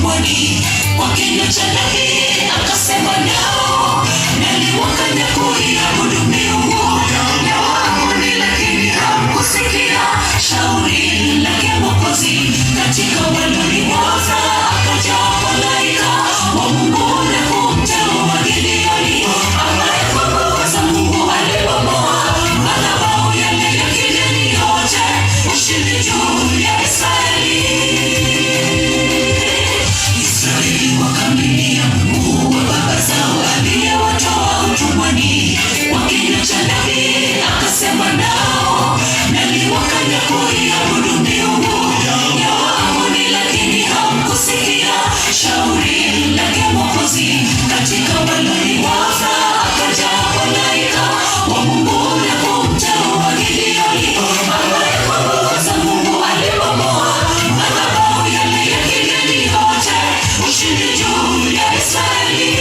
utumwani. Kwa kinywa cha nabii akasema nao, naliwakanya kuiabudu miungu ya Waamoni, lakini hamkusikia shauri lake Mwokozi. Katika waliowaza akaja malaika wa Mungu na kumteua Gideoni, ambaye kwa nguvu za Mungu alibomoa madhabahu yale ya kigeni yote, ushindi juu ya Israeli. Israeli wakamlilia Mungu wa baba zao aliyewatoa utumwani. Kwa kinywa cha nabii akasema nao, naliwakanya kuiabudu miungu ya Waamoni, lakini hamkusikia shauri lake Mwokozi. Katika waliowaza akaja malaika wa Mungu na kumteua Gideoni, ambaye kwa nguvu za Mungu alibomoa madhabahu yale ya kigeni yote, ushindi juu ya Israeli.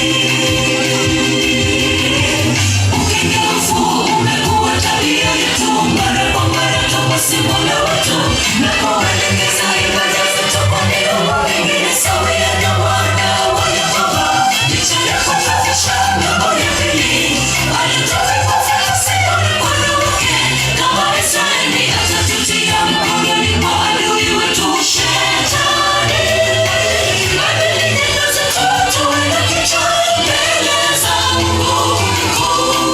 Ukengeufu umekuwa tabia yetu, mara kwa mara twamwasi Mola wetu na kuelekeza ibada zetu kwa miungu mingine sawia na wana wa Yakobo. Licha ya kutufisha ng'ambo ya pili, bado tutafuata Sayuni mkono wake. Kama Israeli atatutia mkononi mwa adui wetu Shetani, badili neno zetu tuwe na kichwa mbele za Mungu mkuu.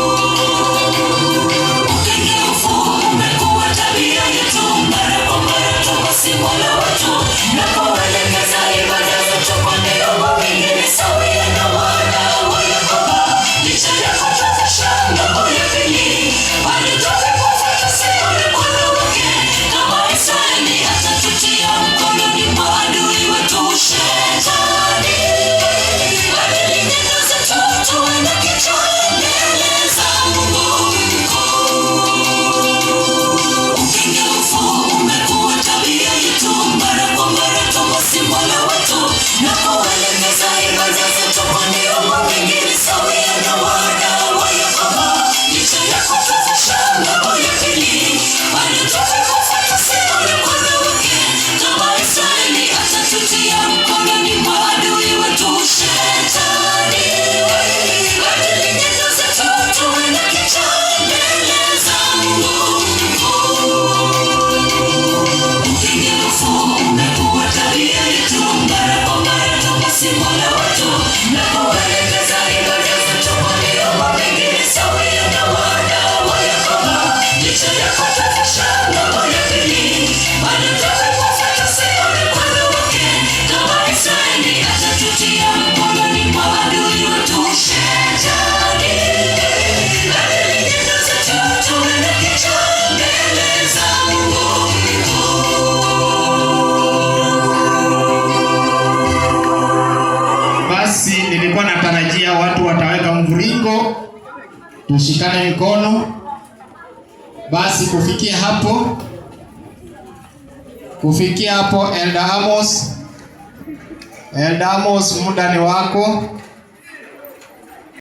Ukengeufu umekuwa tabia yetu, mara kwa mara twamwasi Mola wetu na kuelekeza ibada zetu kwa miungu mingine sawia na wana wa Yakobo. Licha ya kutufisha ng'ambo ya pili, bado tutafuata Sayuni mkono wake. Kama Israeli atatutia mkononi mwa adui wetu Shetani, badili neno zetu tuwe na kichwa mbele za Mungu mkuu. Ukengeufu umekuwa tabia yetu, mara kwa mara twamwasi Mola wetu na kuelekeza ibada zetu kwa miungu mingine sawia na wana wa Yakobo. Licha ya kutufisha ng'ambo ya pili, bado tutafuata Sayuni mkono wake. Kama Israeli atatutia mkononi mwa adui wetu Shetani, badili neno zetu tuwe na kichwa mbele za Mungu mkuu. Ukengeufu umekuwa tabia yetu, mara kwa mara twamwasi Mola wetu na kuelekeza ibada zetu kwa miungu mingine sawia na wana wa Yakobo. Licha ya kutufisha ng'ambo ya pili, bado tutafuata Sayuni mkono wake. Kama Israeli atatutia mkononi mwa adui wetu Shetani, badili neno zetu tuwe na kichwa mbele za Mungu mkuu. Basi nilikuwa natarajia watu wataweka mviringo, tushikane mikono. Basi kufikia hapo, Elder Amos, muda ni wako.